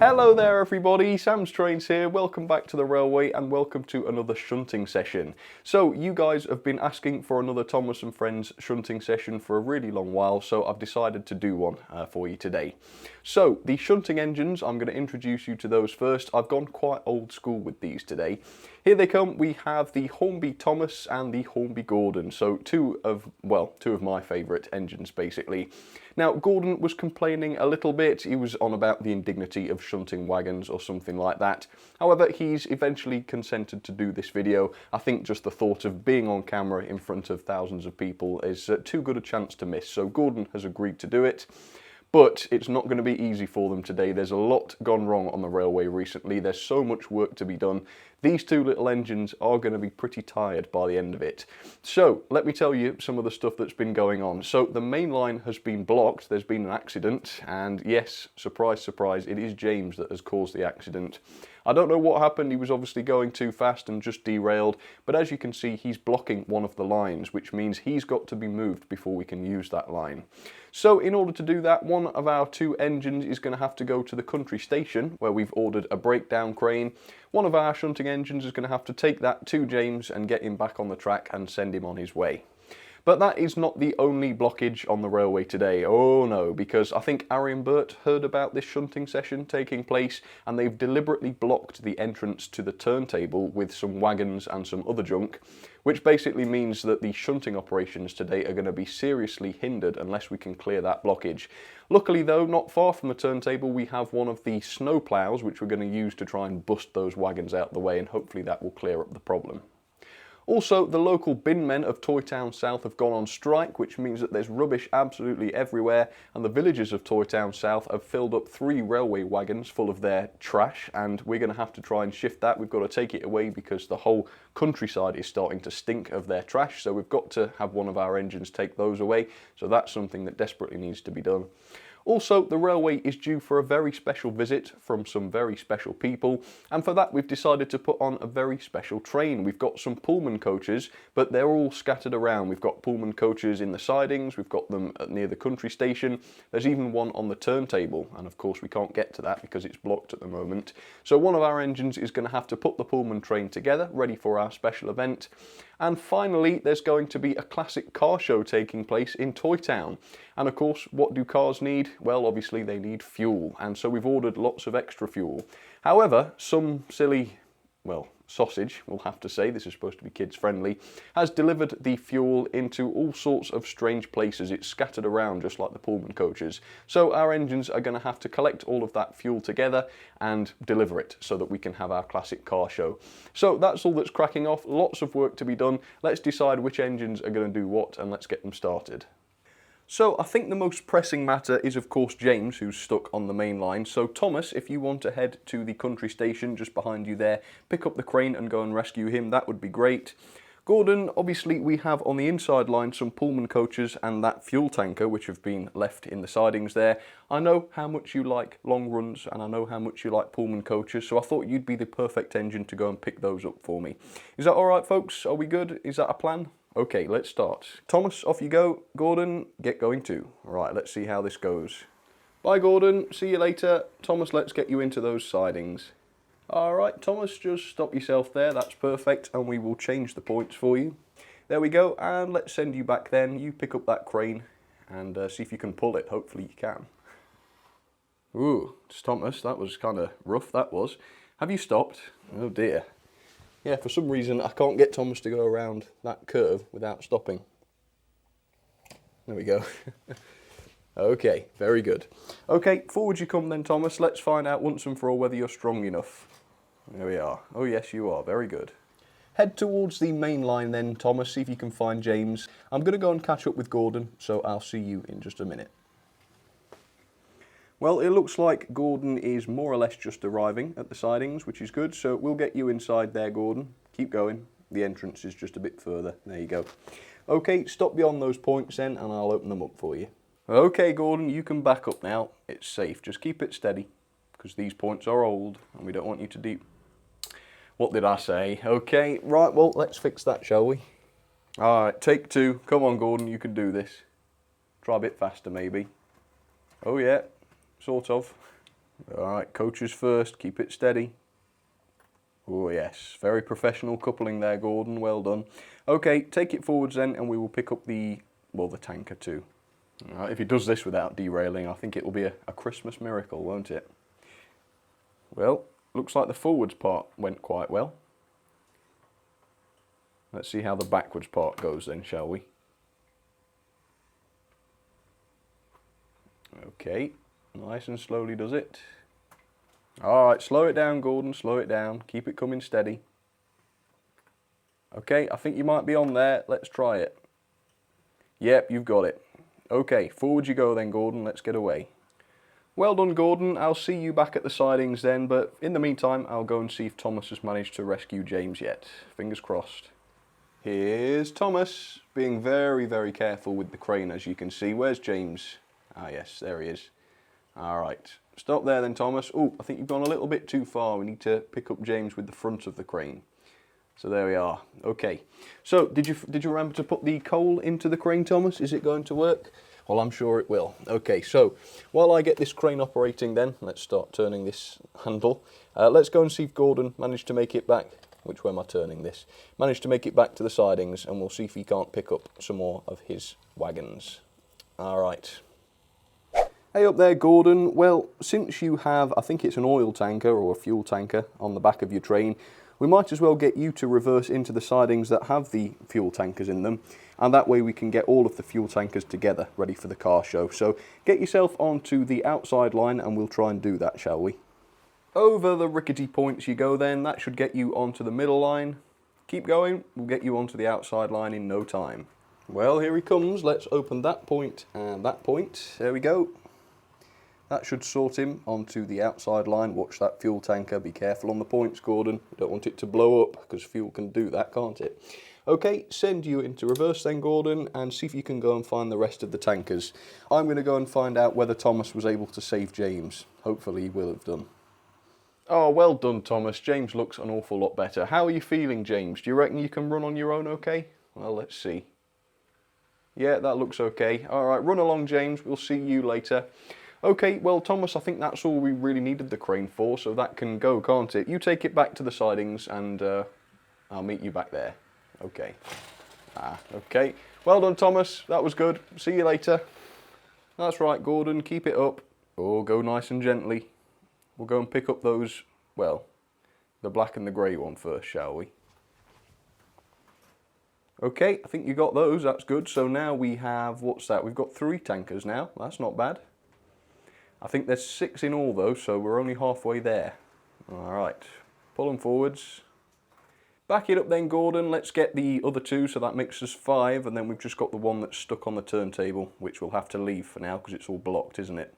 Hello there everybody, Sam's Trains here, welcome back to the railway and welcome to another shunting session. So you guys have been asking for another Thomas and Friends shunting session for a really long while, so I've decided to do one for you today. So the shunting engines, I'm going to introduce you to those first. I've gone quite old school with these today. Here they come. We have the Hornby Thomas and the Hornby Gordon, so two of my favourite engines basically. Now Gordon was complaining a little bit, he was on about the indignity of shunting wagons or something like that. However, he's eventually consented to do this video. I think just the thought of being on camera in front of thousands of people is too good a chance to miss, so Gordon has agreed to do it. But it's not going to be easy for them today. There's a lot gone wrong on the railway recently. There's so much work to be done. These two little engines are going to be pretty tired by the end of it. So let me tell you some of the stuff that's been going on. So the main line has been blocked. There's been an accident. And yes, surprise, surprise, it is James that has caused the accident. I don't know what happened. He was obviously going too fast and just derailed. But as you can see, he's blocking one of the lines, which means he's got to be moved before we can use that line. So in order to do that, one of our two engines is going to have to go to the country station where we've ordered a breakdown crane. One of our shunting engines is going to have to take that to James and get him back on the track and send him on his way. But that is not the only blockage on the railway today. Oh no, because I think Ari and Bert heard about this shunting session taking place and they've deliberately blocked the entrance to the turntable with some wagons and some other junk, which basically means that the shunting operations today are going to be seriously hindered unless we can clear that blockage. Luckily though, not far from the turntable we have one of the snowplows which we're going to use to try and bust those wagons out the way, and hopefully that will clear up the problem. Also, the local bin men of Toy Town South have gone on strike, which means that there's rubbish absolutely everywhere, and the villagers of Toy Town South have filled up 3 railway wagons full of their trash, and we're going to have to try and shift that. We've got to take it away because the whole countryside is starting to stink of their trash, so we've got to have one of our engines take those away, so that's something that desperately needs to be done. Also, the railway is due for a very special visit from some very special people, and for that we've decided to put on a very special train. We've got some Pullman coaches, but they're all scattered around. We've got Pullman coaches in the sidings, we've got them near the country station, there's even one on the turntable, and of course we can't get to that because it's blocked at the moment. So one of our engines is going to have to put the Pullman train together, ready for our special event. And finally, there's going to be a classic car show taking place in Toy Town. And of course, what do cars need? Well, obviously they need fuel, and so we've ordered lots of extra fuel. However, some silly, sausage, we'll have to say, this is supposed to be kids friendly, has delivered the fuel into all sorts of strange places. It's scattered around just like the Pullman coaches. So our engines are going to have to collect all of that fuel together and deliver it so that we can have our classic car show. So that's all that's cracking off, lots of work to be done. Let's decide which engines are going to do what and let's get them started. So I think the most pressing matter is of course James, who's stuck on the main line. So Thomas, if you want to head to the country station just behind you there, pick up the crane and go and rescue him, that would be great. Gordon, obviously we have on the inside line some Pullman coaches and that fuel tanker which have been left in the sidings there. I know how much you like long runs and I know how much you like Pullman coaches, so I thought you'd be the perfect engine to go and pick those up for me. Is that alright folks? Are we good? Is that a plan? Okay, let's start. Thomas, off you go. Gordon, get going too. Right, let's see how this goes. Bye Gordon, see you later. Thomas, let's get you into those sidings. Alright, Thomas, just stop yourself there, that's perfect, and we will change the points for you. There we go, and let's send you back then. You pick up that crane and see if you can pull it. Hopefully you can. Ooh, Thomas, that was kind of rough, that was. Have you stopped? Oh dear. Yeah, for some reason I can't get Thomas to go around that curve without stopping. There we go. Okay, very good. Okay, forward you come then, Thomas. Let's find out once and for all whether you're strong enough. There we are. Oh yes, you are. Very good. Head towards the main line then, Thomas. See if you can find James. I'm going to go and catch up with Gordon, so I'll see you in just a minute. Well, it looks like Gordon is more or less just arriving at the sidings, which is good, so we'll get you inside there, Gordon. Keep going. The entrance is just a bit further. There you go. Okay, stop beyond those points then, and I'll open them up for you. Okay, Gordon, you can back up now. It's safe. Just keep it steady, because these points are old, and we don't want you to deep. What did I say? Okay, right, well, let's fix that, shall we? All right, take 2. Come on, Gordon, you can do this. Try a bit faster, maybe. Oh, yeah. Sort of. Alright, coaches first, keep it steady. Oh yes, very professional coupling there, Gordon, well done. Okay, take it forwards then and we will pick up the tanker too. Alright, if he does this without derailing, I think it will be a Christmas miracle, won't it? Well, looks like the forwards part went quite well. Let's see how the backwards part goes then, shall we? Okay, nice and slowly does it. Alright, slow it down, Gordon, slow it down. Keep it coming steady. Okay, I think you might be on there. Let's try it. Yep, you've got it. Okay, forward you go then, Gordon. Let's get away. Well done, Gordon. I'll see you back at the sidings then, but in the meantime, I'll go and see if Thomas has managed to rescue James yet. Fingers crossed. Here's Thomas, being very, very careful with the crane, as you can see. Where's James? Ah, yes, there he is. All right, stop there then, Thomas. Oh, I think you've gone a little bit too far. We need to pick up James with the front of the crane. So there we are. Okay. So did you remember to put the coal into the crane, Thomas? Is it going to work? Well, I'm sure it will. Okay, so while I get this crane operating then, let's start turning this handle. Let's go and see if Gordon managed to make it back. Which way am I turning this? Managed to make it back to the sidings, and we'll see if he can't pick up some more of his wagons. All right. Hey up there, Gordon. Well, since you have, I think it's an oil tanker or a fuel tanker on the back of your train, we might as well get you to reverse into the sidings that have the fuel tankers in them, and that way we can get all of the fuel tankers together, ready for the car show. So get yourself onto the outside line and we'll try and do that, shall we? Over the rickety points you go then. That should get you onto the middle line. Keep going, we'll get you onto the outside line in no time. Well, here he comes. Let's open that point and that point. There we go. That should sort him onto the outside line. Watch that fuel tanker. Be careful on the points, Gordon. You don't want it to blow up, because fuel can do that, can't it? Okay, send you into reverse then, Gordon, and see if you can go and find the rest of the tankers. I'm going to go and find out whether Thomas was able to save James. Hopefully he will have done. Oh, well done, Thomas. James looks an awful lot better. How are you feeling, James? Do you reckon you can run on your own okay? Well, let's see. Yeah, that looks okay. All right, run along, James. We'll see you later. Okay, well, Thomas, I think that's all we really needed the crane for, so that can go, can't it? You take it back to the sidings, and I'll meet you back there. Okay. Okay. Well done, Thomas. That was good. See you later. That's right, Gordon. Keep it up. Oh, go nice and gently. We'll go and pick up those, well, the black and the grey one first, shall we? Okay, I think you got those. That's good. So now we have, what's that? We've got 3 tankers now. That's not bad. I think there's 6 in all though, so we're only halfway there. All right, pull them forwards. Back it up then, Gordon. Let's get the other 2, so that makes us 5, and then we've just got the one that's stuck on the turntable, which we'll have to leave for now because it's all blocked, isn't it?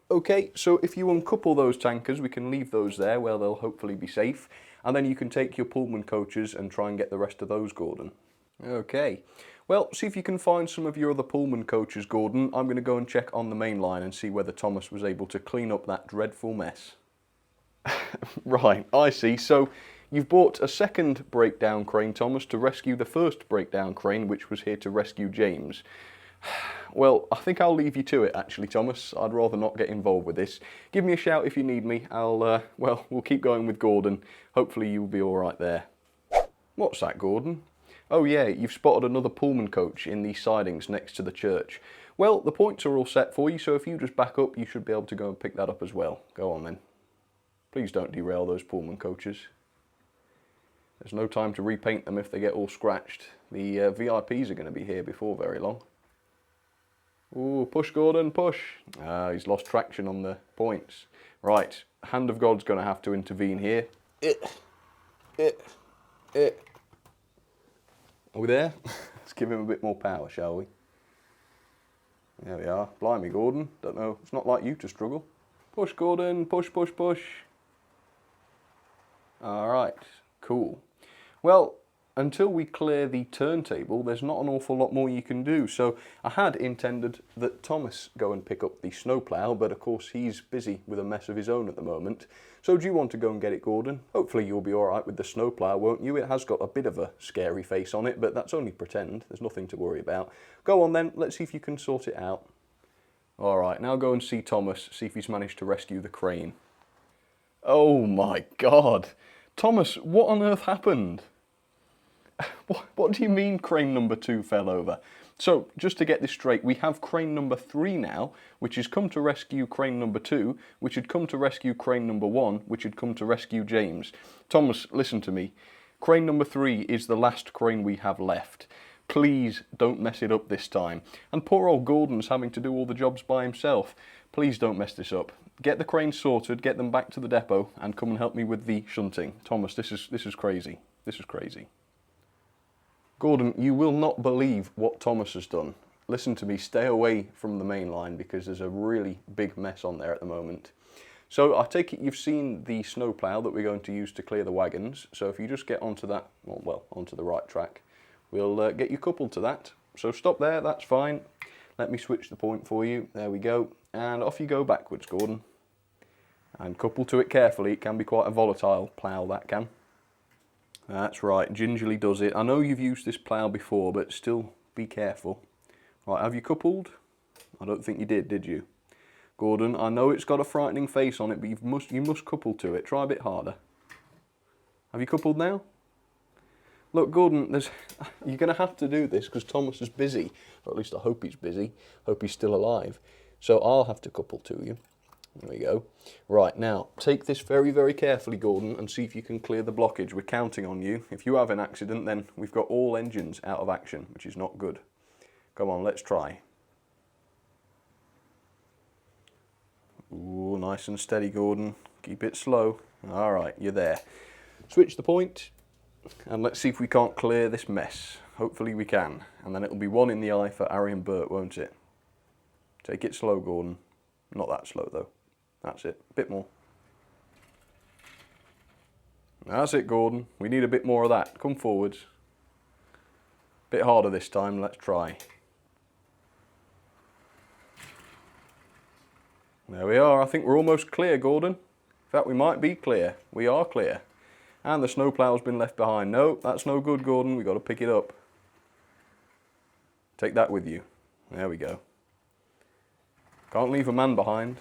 Okay, so if you uncouple those tankers, we can leave those there where they'll hopefully be safe, and then you can take your Pullman coaches and try and get the rest of those, Gordon. Okay. Well, see if you can find some of your other Pullman coaches, Gordon. I'm going to go and check on the main line and see whether Thomas was able to clean up that dreadful mess. Right, I see. So you've bought a second breakdown crane, Thomas, to rescue the first breakdown crane, which was here to rescue James. Well, I think I'll leave you to it, actually, Thomas. I'd rather not get involved with this. Give me a shout if you need me. Well, we'll keep going with Gordon. Hopefully you'll be all right there. What's that, Gordon? Oh yeah, you've spotted another Pullman coach in the sidings next to the church. Well, the points are all set for you, so if you just back up, you should be able to go and pick that up as well. Go on then. Please don't derail those Pullman coaches. There's no time to repaint them if they get all scratched. The VIPs are going to be here before very long. Ooh, push, Gordon, push. He's lost traction on the points. Right, Hand of God's going to have to intervene here. Are we there? Let's give him a bit more power, shall we? There we are. Blimey, Gordon. Don't know. It's not like you to struggle. Push, Gordon. Push, push, push. All right. Cool. Well, until we clear the turntable, there's not an awful lot more you can do. So I had intended that Thomas go and pick up the snowplow, but of course he's busy with a mess of his own at the moment. So do you want to go and get it, Gordon? Hopefully you'll be all right with the snowplow, won't you? It has got a bit of a scary face on it, but that's only pretend. There's nothing to worry about. Go on then, let's see if you can sort it out. Alright, now go and see Thomas, see if he's managed to rescue the crane. Oh my god! Thomas, what on earth happened? What do you mean crane number 2 fell over? So, just to get this straight, we have crane number 3 now, which has come to rescue crane number 2, which had come to rescue crane number 1, which had come to rescue James. Thomas, listen to me. Crane number 3 is the last crane we have left. Please don't mess it up this time. And poor old Gordon's having to do all the jobs by himself. Please don't mess this up. Get the cranes sorted, get them back to the depot, and come and help me with the shunting. Thomas, this is crazy. This is crazy. Gordon, you will not believe what Thomas has done. Listen to me, stay away from the main line because there's a really big mess on there at the moment. So I take it you've seen the snowplow that we're going to use to clear the wagons. So if you just get onto that, well, onto the right track, we'll get you coupled to that. So stop there, that's fine. Let me switch the point for you. There we go. And off you go backwards, Gordon. And couple to it carefully. It can be quite a volatile plough, that can. That's right, gingerly does it. I know you've used this plough before, but still be careful. Right, have you coupled? I don't think you did you? Gordon, I know it's got a frightening face on it, but you must couple to it. Try a bit harder. Have you coupled now? Look, Gordon, you're going to have to do this because Thomas is busy. Or at least I hope he's busy. Hope he's still alive. So I'll have to couple to you. There we go. Right, now, take this very, very carefully, Gordon, and see if you can clear the blockage. We're counting on you. If you have an accident, then we've got all engines out of action, which is not good. Come on, let's try. Ooh, nice and steady, Gordon. Keep it slow. All right, you're there. Switch the point, and let's see if we can't clear this mess. Hopefully we can. And then it'll be 1 in the eye for Harry and Bert, won't it? Take it slow, Gordon. Not that slow, though. That's it. A bit more. That's it, Gordon. We need a bit more of that. Come forwards. Bit harder this time. Let's try. There we are. I think we're almost clear, Gordon. In fact, we might be clear. We are clear. And the snowplow's been left behind. No, that's no good, Gordon. We've got to pick it up. Take that with you. There we go. Can't leave a man behind.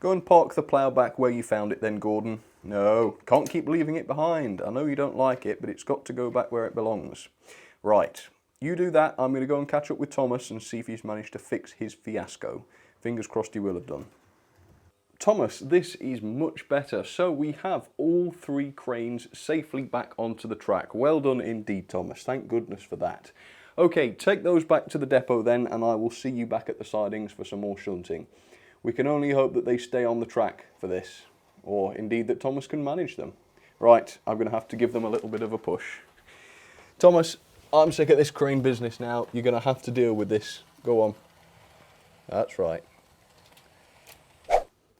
Go and park the plough back where you found it then, Gordon. No, can't keep leaving it behind. I know you don't like it, but it's got to go back where it belongs. Right, you do that. I'm going to go and catch up with Thomas and see if he's managed to fix his fiasco. Fingers crossed he will have done. Thomas, this is much better. So we have all 3 cranes safely back onto the track. Well done indeed, Thomas. Thank goodness for that. Okay, take those back to the depot then, and I will see you back at the sidings for some more shunting. We can only hope that they stay on the track for this, or indeed that Thomas can manage them. Right, I'm going to have to give them a little bit of a push. Thomas, I'm sick of this crane business now. You're going to have to deal with this. Go on. That's right.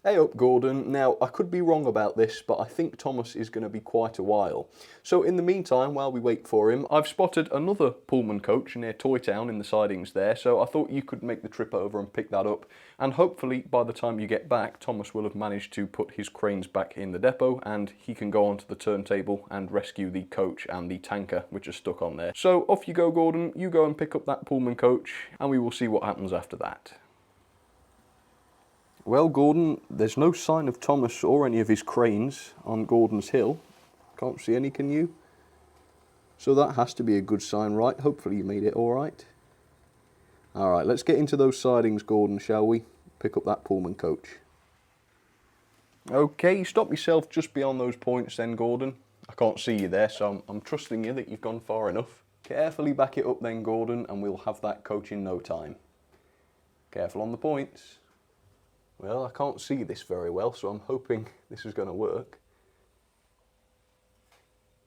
Hey up, Gordon. Now, I could be wrong about this, but I think Thomas is going to be quite a while. So in the meantime, while we wait for him, I've spotted another Pullman coach near Toy Town in the sidings there, so I thought you could make the trip over and pick that up. And hopefully, by the time you get back, Thomas will have managed to put his cranes back in the depot, and he can go onto the turntable and rescue the coach and the tanker, which are stuck on there. So off you go, Gordon. You go and pick up that Pullman coach, and we will see what happens after that. Well, Gordon, there's no sign of Thomas or any of his cranes on Gordon's Hill. Can't see any, can you? So that has to be a good sign, right? Hopefully you made it all right. All right, let's get into those sidings, Gordon, shall we? Pick up that Pullman coach. Okay, stop yourself just beyond those points then, Gordon. I can't see you there, so I'm trusting you that you've gone far enough. Carefully back it up then, Gordon, and we'll have that coach in no time. Careful on the points. Well, I can't see this very well, so I'm hoping this is going to work.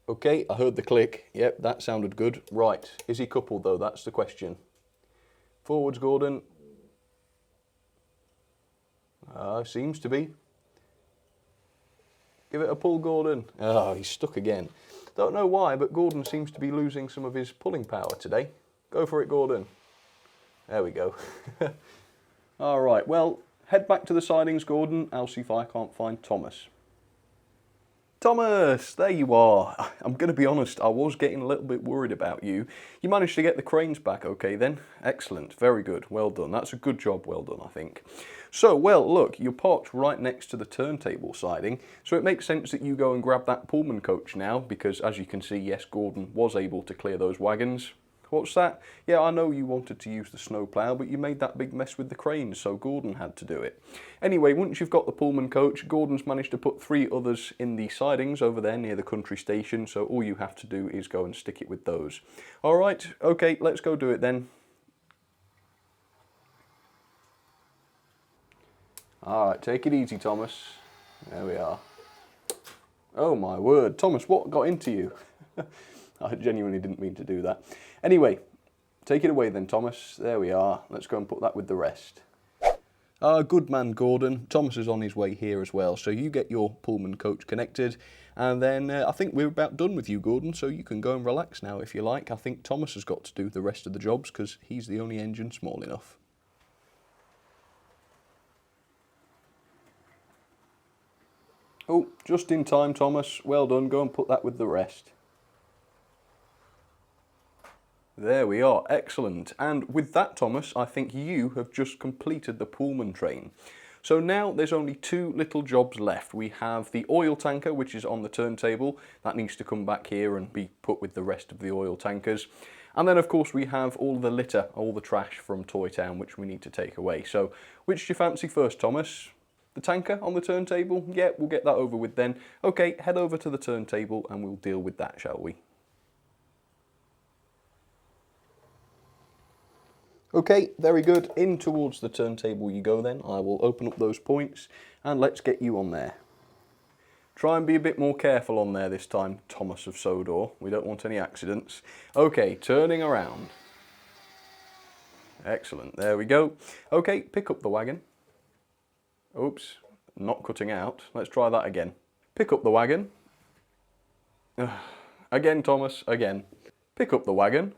Okay, I heard the click. Yep, that sounded good. Right, is he coupled though? That's the question. Forwards, Gordon. Seems to be. Give it a pull, Gordon. Oh, he's stuck again. Don't know why, but Gordon seems to be losing some of his pulling power today. Go for it, Gordon. There we go. All right, well, head back to the sidings, Gordon. I'll see if I can't find Thomas. Thomas, there you are. I'm going to be honest, I was getting a little bit worried about you. You managed to get the cranes back okay then? Excellent, very good, well done. That's a good job, well done, I think. So, well, look, you're parked right next to the turntable siding, so it makes sense that you go and grab that Pullman coach now, because as you can see, yes, Gordon was able to clear those wagons. What's that? Yeah, I know you wanted to use the snowplow, but you made that big mess with the cranes, so Gordon had to do it. Anyway, once you've got the Pullman coach, Gordon's managed to put 3 others in the sidings over there near the country station, so all you have to do is go and stick it with those. Alright, okay, let's go do it then. Alright, take it easy, Thomas. There we are. Oh my word, Thomas, what got into you? I genuinely didn't mean to do that. Anyway, take it away then, Thomas. There we are. Let's go and put that with the rest. Good man, Gordon. Thomas is on his way here as well, so you get your Pullman coach connected, and then I think we're about done with you, Gordon, so you can go and relax now if you like. I think Thomas has got to do the rest of the jobs because he's the only engine small enough. Oh, just in time, Thomas. Well done. Go and put that with the rest. There we are, excellent. And with that, Thomas, I think you have just completed the Pullman train. So now there's only 2 little jobs left. We have the oil tanker, which is on the turntable. That needs to come back here and be put with the rest of the oil tankers. And then, of course, we have all the litter, all the trash from Toy Town, which we need to take away. So, which do you fancy first, Thomas? The tanker on the turntable? Yeah, we'll get that over with then. Okay, head over to the turntable and we'll deal with that, shall we? Okay, very good. In towards the turntable you go then. I will open up those points and let's get you on there. Try and be a bit more careful on there this time, Thomas of Sodor. We don't want any accidents. Okay, turning around. Excellent, there we go. Okay, pick up the wagon. Oops, not cutting out. Let's try that again. Pick up the wagon. Again, Thomas, again. Pick up the wagon.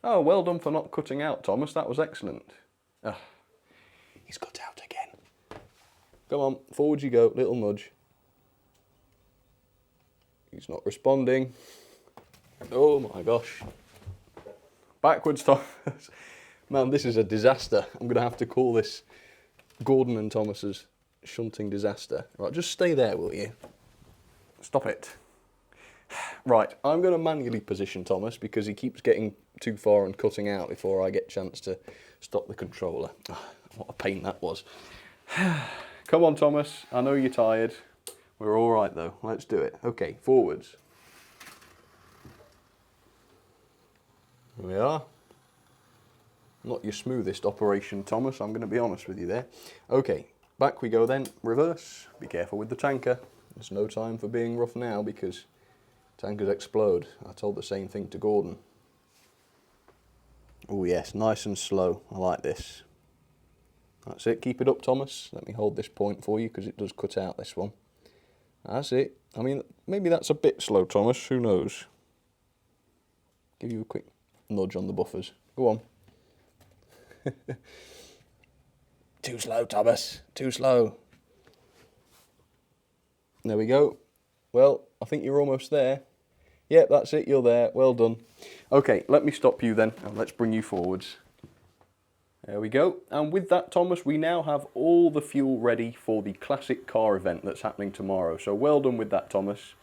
Oh, well done for not cutting out, Thomas. That was excellent. He's cut out again. Come on, forward you go. Little nudge. He's not responding. Oh my gosh. Backwards, Thomas. Man, this is a disaster. I'm going to have to call this Gordon and Thomas's shunting disaster. Right, just stay there, will you? Stop it. Right, I'm going to manually position Thomas because he keeps getting too far and cutting out before I get a chance to stop the controller. What a pain that was. Come on, Thomas. I know you're tired. We're all right, though. Let's do it. Okay, forwards. Here we are. Not your smoothest operation, Thomas. I'm going to be honest with you there. Okay, back we go then. Reverse. Be careful with the tanker. There's no time for being rough now because tankers explode. I told the same thing to Gordon. Oh yes, nice and slow. I like this. That's it. Keep it up, Thomas. Let me hold this point for you because it does cut out this one. That's it. I mean, maybe that's a bit slow, Thomas. Who knows? Give you a quick nudge on the buffers. Go on. Too slow, Thomas. Too slow. There we go. Well, I think you're almost there. Yep, that's it, you're there. Well done. Okay, let me stop you then, and let's bring you forwards. There we go. And with that, Thomas, we now have all the fuel ready for the classic car event that's happening tomorrow. So well done with that, Thomas.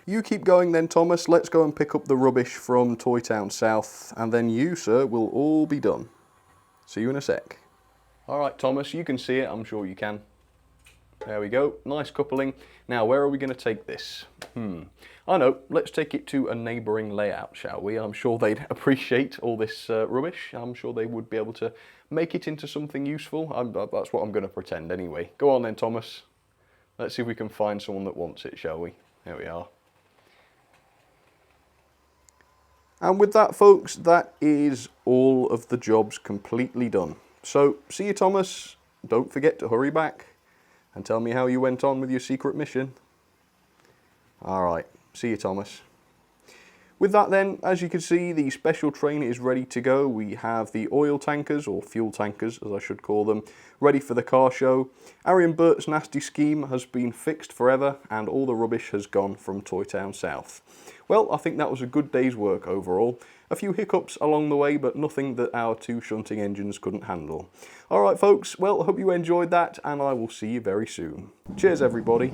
You keep going then, Thomas. Let's go and pick up the rubbish from Toy Town South, and then you, sir, will all be done. See you in a sec. All right, Thomas, you can see it. I'm sure you can. There we go, nice coupling. Now, where are we going to take this? I know, let's take it to a neighbouring layout, shall we? I'm sure they'd appreciate all this rubbish. I'm sure they would be able to make it into something useful. That's what I'm going to pretend anyway. Go on then, Thomas. Let's see if we can find someone that wants it, shall we? There we are. And with that, folks, that is all of the jobs completely done. So, see you, Thomas. Don't forget to hurry back and tell me how you went on with your secret mission. Alright, see you, Thomas. With that then, as you can see, the special train is ready to go. We have the oil tankers, or fuel tankers as I should call them, ready for the car show. Arian Burt's nasty scheme has been fixed forever and all the rubbish has gone from Toy Town South. Well, I think that was a good day's work overall. A few hiccups along the way, but nothing that our 2 shunting engines couldn't handle. Alright folks, well, I hope you enjoyed that and I will see you very soon. Cheers everybody.